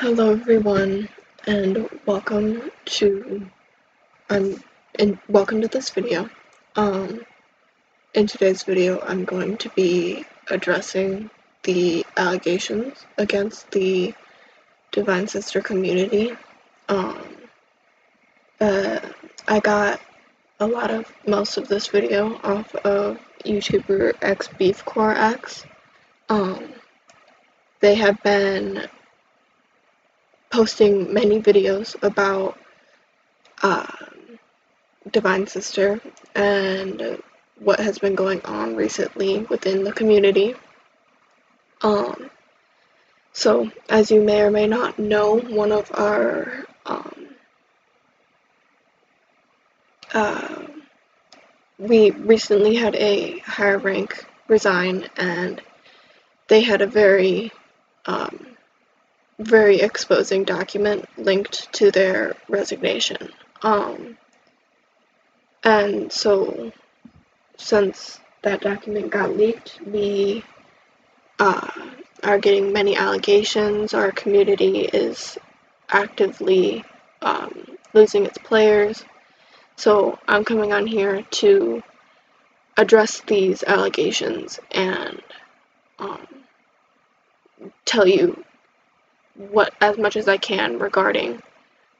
Hello everyone, and welcome to this video. In today's video, I'm going to be addressing the allegations against the Divine Sister community. I got most of this video off of YouTuber XBeefCoreX. They have been posting many videos about Divine Sister and what has been going on recently within the community. So as you may or may not know, one of our we recently had a higher rank resign, and they had a very exposing document linked to their resignation. And so since that document got leaked, we are getting many allegations. Our community is actively losing its players. So I'm coming on here to address these allegations and tell you as much as I can regarding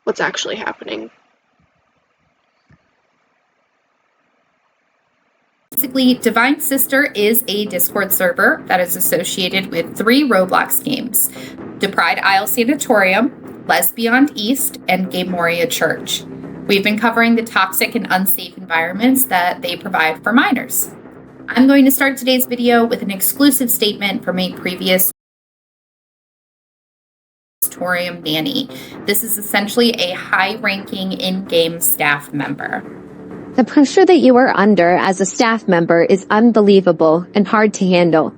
what's actually happening. Basically, Divine Sister is a Discord server that is associated with 3 Roblox games: Depride Isle Sanatorium, Lesbeyond East, and Game Moria Church. We've been covering the toxic and unsafe environments that they provide for minors. I'm going to start today's video with an exclusive statement from a previous Sanatorium nanny. This is essentially a high-ranking in-game staff member. The pressure that you are under as a staff member is unbelievable and hard to handle.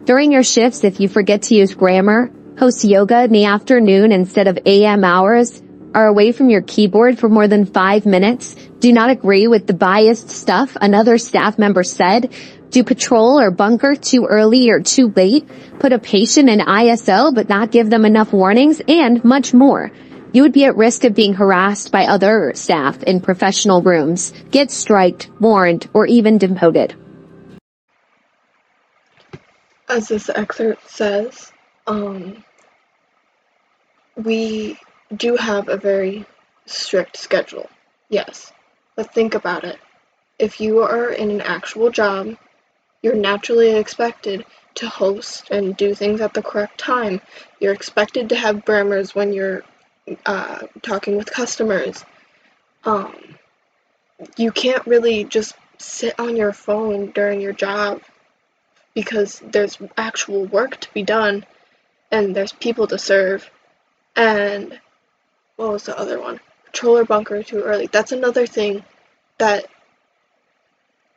During your shifts, if you forget to use grammar, host yoga in the afternoon instead of AM hours, are away from your keyboard for more than 5 minutes, do not agree with the biased stuff another staff member said, do patrol or bunker too early or too late, put a patient in ISO but not give them enough warnings, and much more. You would be at risk of being harassed by other staff in professional rooms, get striked, warned, or even demoted. As this excerpt says, we do have a very strict schedule, yes, but think about it. If you are in an actual job, you're naturally expected to host and do things at the correct time. You're expected to have grammars when you're talking with customers. You can't really just sit on your phone during your job because there's actual work to be done and there's people to serve. And what was the other one? Patrol or bunker too early. That's another thing that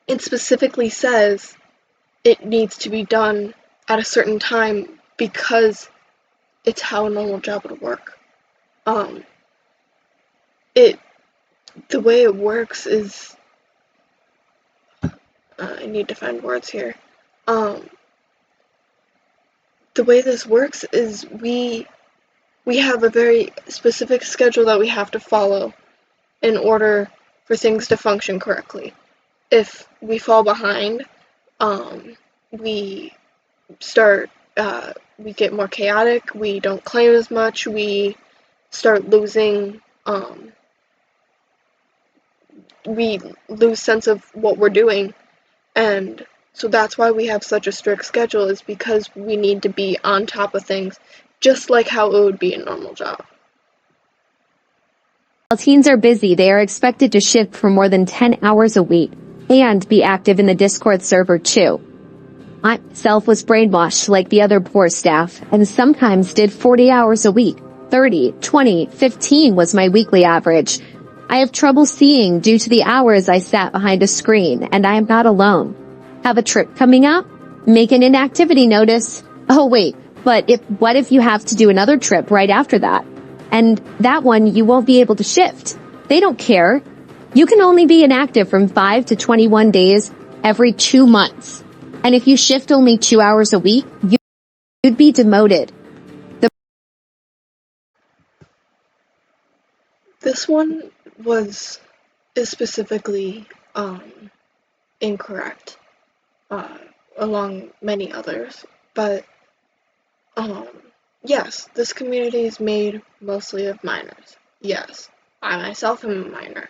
it specifically says it needs to be done at a certain time because it's how a normal job would work. The way it works is, I need to find words here. The way this works is we have a very specific schedule that we have to follow in order for things to function correctly. If we fall behind, we get more chaotic, we don't claim as much, we start losing, we lose sense of what we're doing. And so that's why we have such a strict schedule, is because we need to be on top of things, just like how it would be a normal job. While teens are busy, they are expected to shift for more than 10 hours a week and be active in the Discord server too. I myself was brainwashed like the other poor staff and sometimes did 40 hours a week. 30, 20, 15 was my weekly average. I have trouble seeing due to the hours I sat behind a screen, and I am not alone. Have a trip coming up? Make an inactivity notice. Oh wait, but what if you have to do another trip right after that? And that one you won't be able to shift. They don't care. You can only be inactive from 5 to 21 days every 2 months. And if you shift only 2 hours a week, you'd be demoted. This one is specifically incorrect, uh, along many others. But um, yes, this community is made mostly of minors. Yes, I myself am a minor.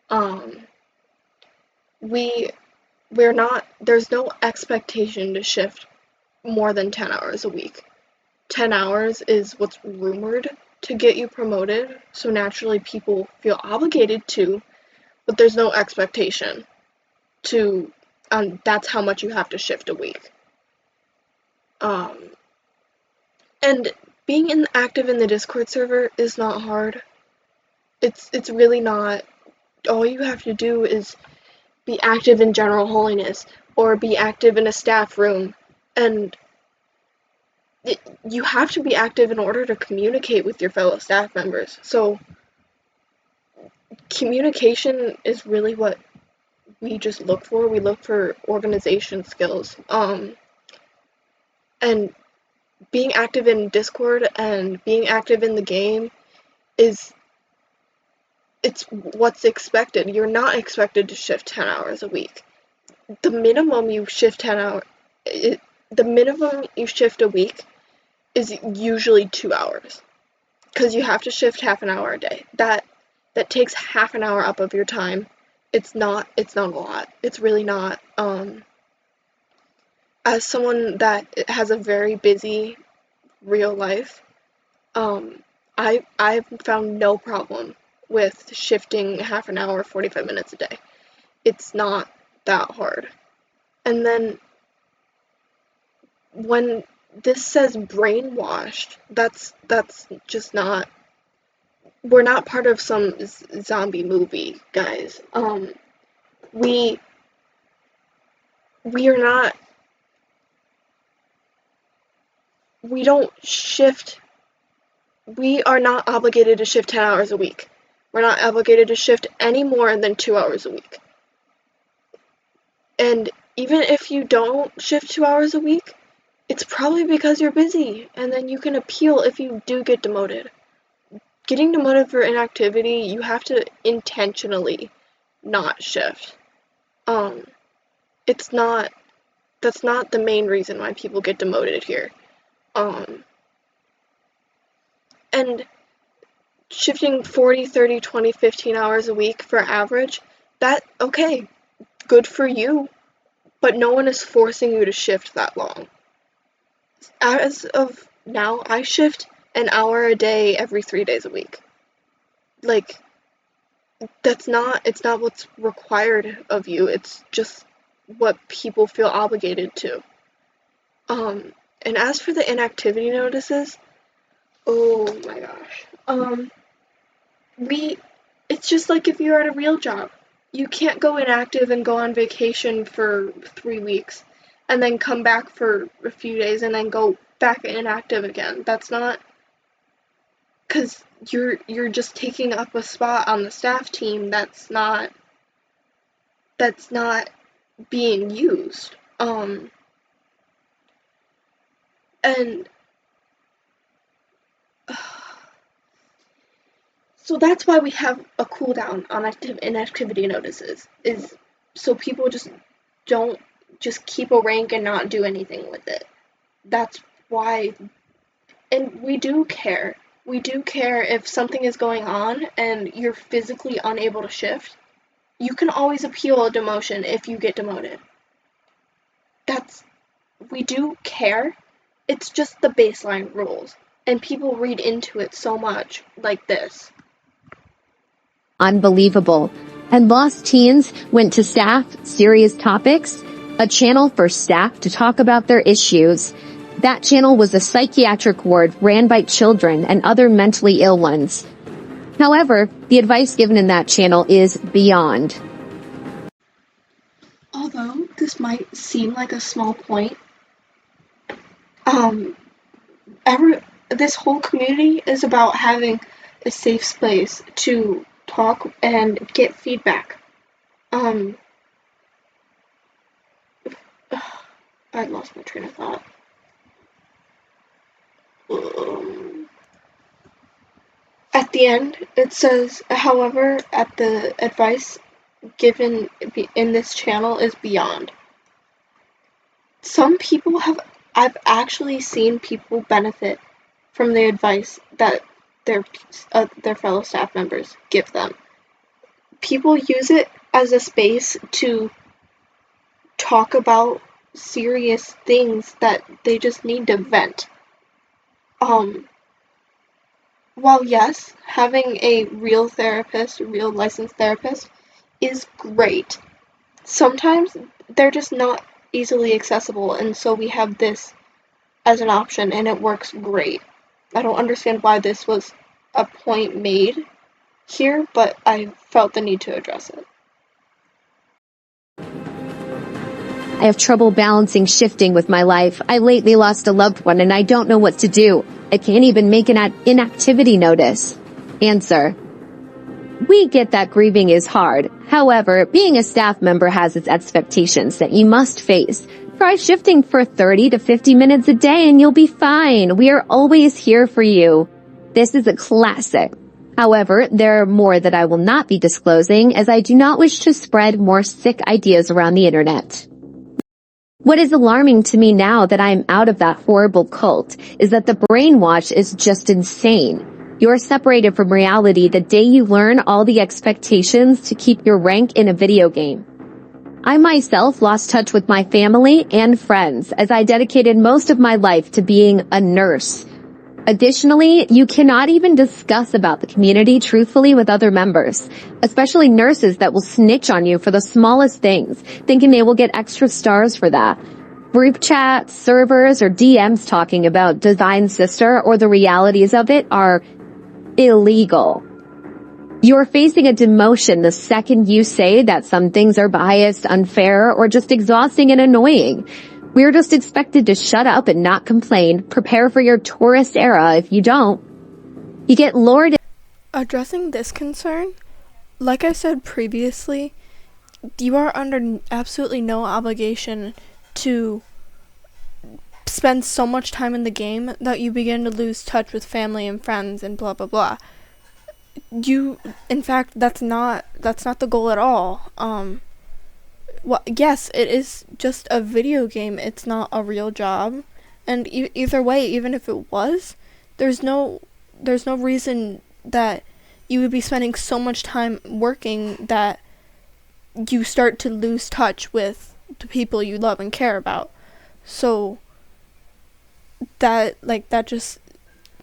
Um, we we're not. There's no expectation to shift more than 10 hours a week. 10 hours is what's rumored to get you promoted, so naturally people feel obligated to, but there's no expectation to, that's how much you have to shift a week. And being active in the Discord server is not hard. It's really not. All you have to do is be active in general holiness or be active in a staff room, and you have to be active in order to communicate with your fellow staff members. So communication is really what we just look for. We look for organization skills. And being active in Discord and being active in the game is it's what's expected. You're not expected to shift 10 hours a week. The minimum you shift 10 hours the minimum you shift a week is usually 2 hours, because you have to shift half an hour a day. That takes half an hour up of your time. It's not a lot. It's really not. As someone that has a very busy real life, I've found no problem with shifting half an hour, 45 minutes a day. It's not that hard. And then when this says brainwashed, that's just not. We're not part of some zombie movie, guys. We we are not. We don't shift. We are not obligated to shift 10 hours a week. We're not obligated to shift any more than 2 hours a week. And even if you don't shift 2 hours a week, it's probably because you're busy, and then you can appeal if you do get demoted. Getting demoted for inactivity, you have to intentionally not shift. It's not, that's not the main reason why people get demoted here. And shifting 40, 30, 20, 15 hours a week for average, okay, good for you, but no one is forcing you to shift that long. As of now, I shift an hour a day every 3 days a week. Like, it's not what's required of you, it's just what people feel obligated to. And as for the inactivity notices, oh my gosh. It's just like if you're at a real job. You can't go inactive and go on vacation for 3 weeks and then come back for a few days and then go back inactive again. That's not, because you're just taking up a spot on the staff team that's not being used. And so that's why we have a cooldown on inactivity notices, is so people just don't just keep a rank and not do anything with it. That's why. And we do care. We do care if something is going on and you're physically unable to shift. You can always appeal a demotion if you get demoted. We do care. It's just the baseline rules. And people read into it so much, like this. Unbelievable. And Lost Teens went to Staff Serious Topics, a channel for staff to talk about their issues. That channel was a psychiatric ward ran by children and other mentally ill ones. However, the advice given in that channel is beyond. Although this might seem like a small point, this whole community is about having a safe space to talk and get feedback. I lost my train of thought. the end, it says, however, at the advice given in this channel is beyond. Some people I've actually seen people benefit from the advice that their fellow staff members give them. People use it as a space to talk about serious things that they just need to vent. While yes, having a real therapist, a real licensed therapist, is great, sometimes they're just not easily accessible, and so we have this as an option, and it works great. I don't understand why this was a point made here, but I felt the need to address it. I have trouble balancing shifting with my life. I lately lost a loved one and I don't know what to do. I can't even make an inactivity notice. Answer: we get that grieving is hard. However, being a staff member has its expectations that you must face. Try shifting for 30 to 50 minutes a day and you'll be fine. We are always here for you. This is a classic. However, there are more that I will not be disclosing as I do not wish to spread more sick ideas around the internet. What is alarming to me now that I am out of that horrible cult is that the brainwash is just insane. You are separated from reality the day you learn all the expectations to keep your rank in a video game. I myself lost touch with my family and friends as I dedicated most of my life to being a nurse. Additionally, you cannot even discuss about the community truthfully with other members, especially nurses that will snitch on you for the smallest things, thinking they will get extra stars for that. Group chats, servers, or DMs talking about Design Sister or the realities of it are illegal. You're facing a demotion the second you say that some things are biased, unfair, or just exhausting and annoying. We're just expected to shut up and not complain. Prepare for your tourist era. If you don't, you get lured. Addressing this concern, like I said previously, you are under absolutely no obligation to spend so much time in the game that you begin to lose touch with family and friends and blah blah blah. In fact, that's not the goal at all. Well, yes, it is just a video game. It's not a real job, and either way, even if it was, there's no reason that you would be spending so much time working that you start to lose touch with the people you love and care about. So that just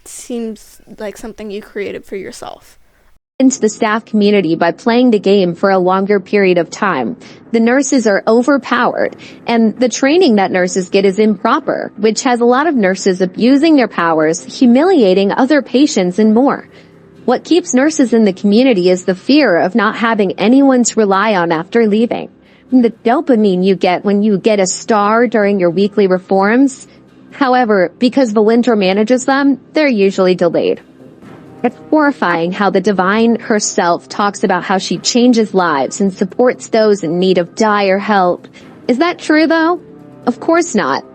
seems like something you created for yourself. Into the staff community by playing the game for a longer period of time. The nurses are overpowered, and the training that nurses get is improper, which has a lot of nurses abusing their powers, humiliating other patients, and more. What keeps nurses in the community is the fear of not having anyone to rely on after leaving. The dopamine you get when you get a star during your weekly reforms. However, because Valintra manages them, they're usually delayed. It's horrifying how the Divine herself talks about how she changes lives and supports those in need of dire help. Is that true, though? Of course not.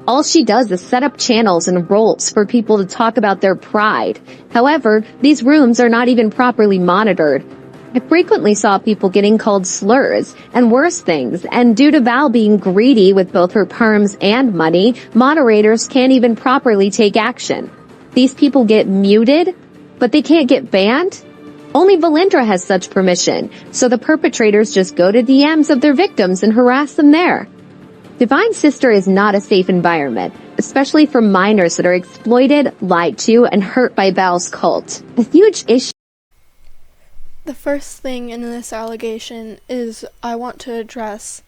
All she does is set up channels and roles for people to talk about their pride. However, these rooms are not even properly monitored. I frequently saw people getting called slurs and worse things, and due to Val being greedy with both her perms and money, moderators can't even properly take action. These people get muted, but they can't get banned? Only Valintra has such permission, so the perpetrators just go to DMs of their victims and harass them there. Divine Sister is not a safe environment, especially for minors that are exploited, lied to, and hurt by Val's cult. A huge issue. The first thing in this allegation is I want to address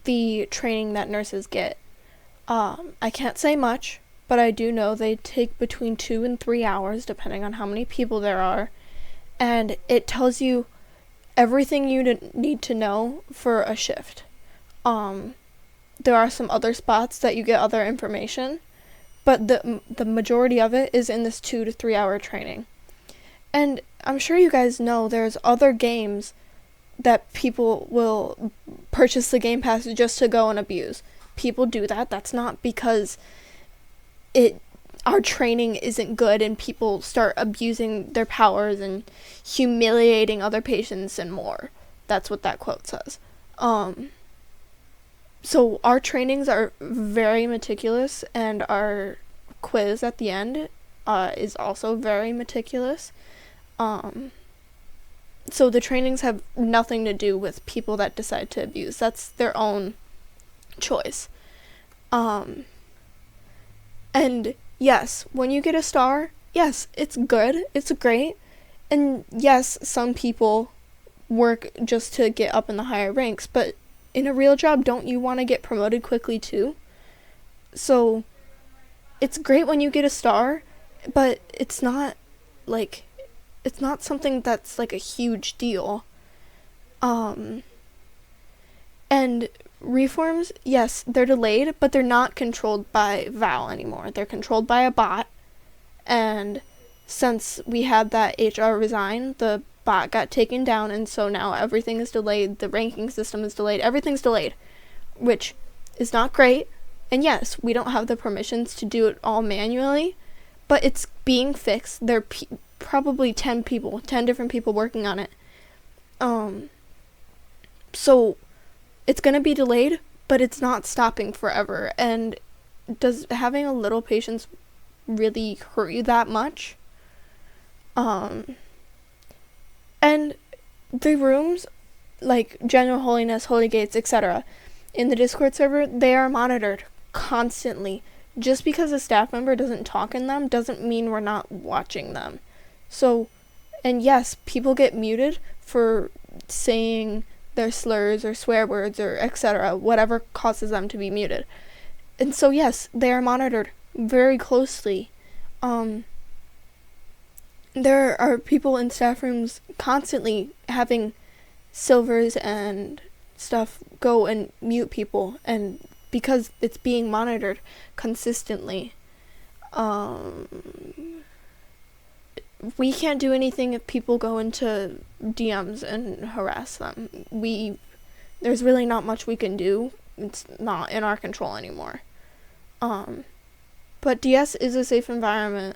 the training that nurses get. I can't say much, but I do know they take between 2 and 3 hours, depending on how many people there are, and it tells you everything you need to know for a shift. There are some other spots that you get other information, but the majority of it is in this 2 to 3 hour training. And I'm sure you guys know there's other games that people will purchase the Game Pass just to go and abuse. People do that. That's not because our training isn't good and people start abusing their powers and humiliating other patients and more. That's what that quote says. So our trainings are very meticulous, and our quiz at the end is also very meticulous. So the trainings have nothing to do with people that decide to abuse. That's their own choice. And yes, when you get a star, yes, it's good, it's great. And yes, some people work just to get up in the higher ranks, but in a real job, don't you want to get promoted quickly too? So it's great when you get a star, but it's not something that's like a huge deal. And reforms, yes, they're delayed, but they're not controlled by Val anymore. They're controlled by a bot. And since we had that HR resign, the bot got taken down, and so now everything is delayed. The ranking system is delayed. Everything's delayed, which is not great. And yes, we don't have the permissions to do it all manually, but it's being fixed. There are probably 10 different people working on it. So it's going to be delayed, but it's not stopping forever. And does having a little patience really hurt you that much? And the rooms, like General Holiness, Holy Gates, etc., in the Discord server, they are monitored constantly. Just because a staff member doesn't talk in them doesn't mean we're not watching them. So, and yes, people get muted for saying their slurs or swear words or etc., whatever causes them to be muted. And so yes, they are monitored very closely. There are people in staff rooms constantly having silvers and stuff go and mute people, and because it's being monitored consistently. We can't do anything if people go into DMs and harass them. There's really not much we can do. It's not in our control anymore. But DS is a safe environment.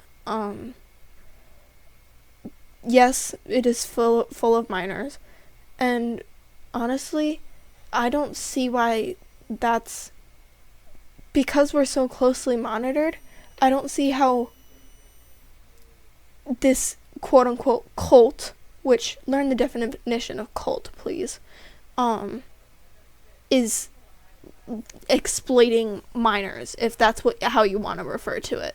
Yes, it is full of minors, and honestly, I don't see why that's, because we're so closely monitored, I don't see how this quote-unquote cult, which, learn the definition of cult, please, is exploiting minors, if that's how you want to refer to it.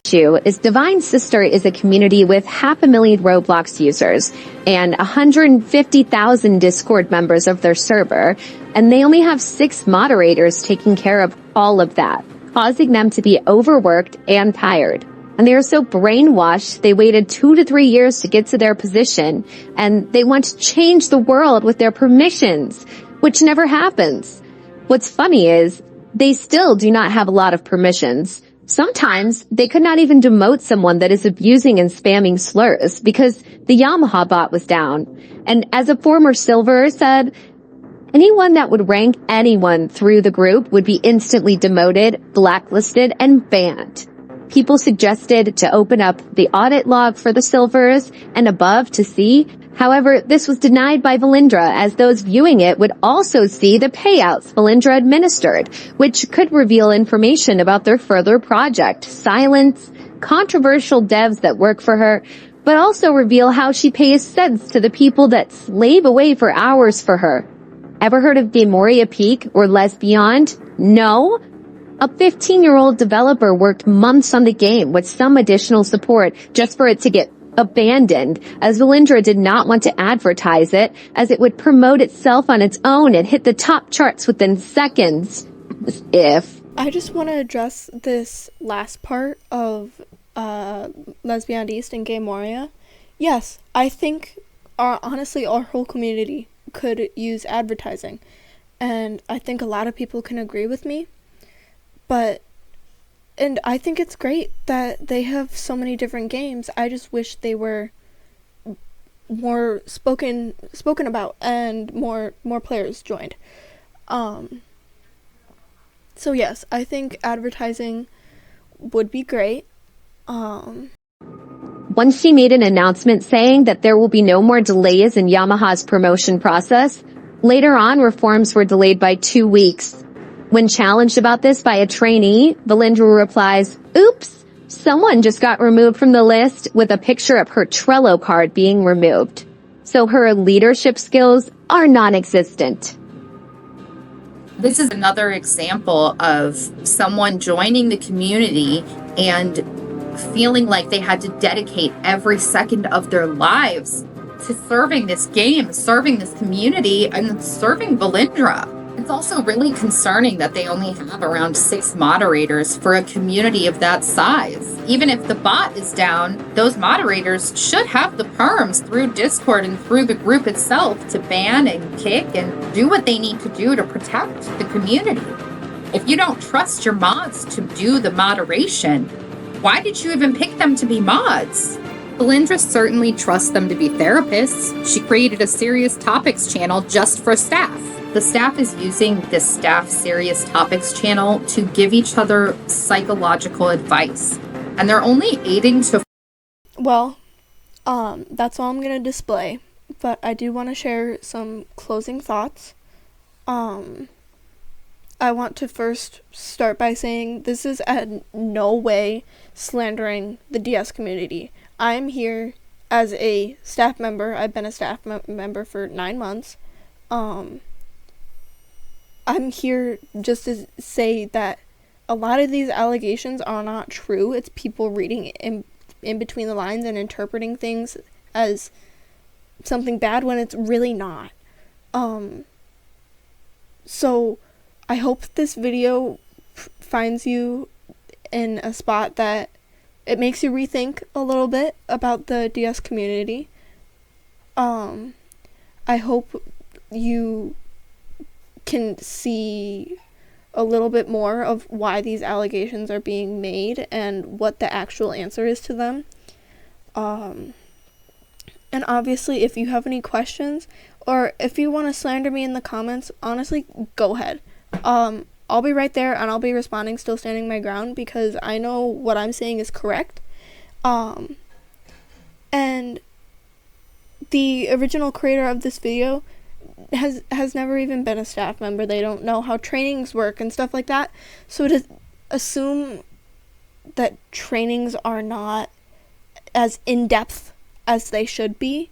Is Divine Sister is a community with 500,000 Roblox users and 150,000 Discord members of their server, and they only have 6 moderators taking care of all of that, causing them to be overworked and tired. And they are so brainwashed, they waited 2 to 3 years to get to their position, and they want to change the world with their permissions, which never happens. What's funny is, they still do not have a lot of permissions. Sometimes, they could not even demote someone that is abusing and spamming slurs because the Yamaha bot was down. And as a former silver said, anyone that would rank anyone through the group would be instantly demoted, blacklisted, and banned. People suggested to open up the audit log for the silvers and above to see. However, this was denied by Valindra, as those viewing it would also see the payouts Valindra administered, which could reveal information about their further project, silence, controversial devs that work for her, but also reveal how she pays cents to the people that slave away for hours for her. Ever heard of Demoria Peak or Les Beyond? No? A 15-year-old developer worked months on the game with some additional support just for it to get abandoned, as Valindra did not want to advertise it, as it would promote itself on its own and hit the top charts within seconds. I just want to address this last part of Lesbian East and Gay Moria. Yes, I think honestly our whole community could use advertising, and I think a lot of people can agree with me. And I think it's great that they have so many different games. I just wish they were more spoken about and more players joined. So yes, I think advertising would be great. Once she made an announcement saying that there will be no more delays in Yamaha's promotion process, later on reforms were delayed by 2 weeks. When challenged about this by a trainee, Valindra replies, "Oops, someone just got removed from the list," with a picture of her Trello card being removed. So her leadership skills are non-existent. This is another example of someone joining the community and feeling like they had to dedicate every second of their lives to serving this game, serving this community, and serving Valindra. It's also really concerning that they only have around 6 moderators for a community of that size. Even if the bot is down, those moderators should have the perms through Discord and through the group itself to ban and kick and do what they need to do to protect the community. If you don't trust your mods to do the moderation, why did you even pick them to be mods? Valindra certainly trusts them to be therapists. She created a serious topics channel just for staff. The staff is using this staff serious topics channel to give each other psychological advice. And they're only aiding to... Well, that's all I'm going to display. But I do want to share some closing thoughts. I want to first start by saying this is in no way slandering the DS community. I'm here as a staff member. I've been a staff member for 9 months. I'm here just to say that a lot of these allegations are not true. It's people reading in between the lines and interpreting things as something bad when it's really not. So I hope this video finds you in a spot that it makes you rethink a little bit about the DS community. I hope you can see a little bit more of why these allegations are being made and what the actual answer is to them. And obviously, if you have any questions or if you want to slander me in the comments, honestly, go ahead. I'll be right there and I'll be responding, still standing my ground, because I know what I'm saying is correct. And the original creator of this video has never even been a staff member. They don't know how trainings work and stuff like that. So to assume that trainings are not as in-depth as they should be,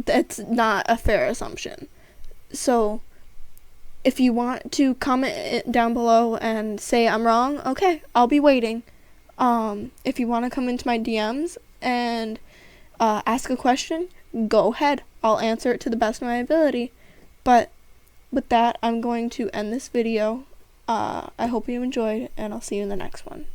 that's not a fair assumption. So if you want to comment down below and say I'm wrong, okay, I'll be waiting. If you want to come into my DMs and ask a question, go ahead. I'll answer it to the best of my ability. But with that, I'm going to end this video. I hope you enjoyed, and I'll see you in the next one.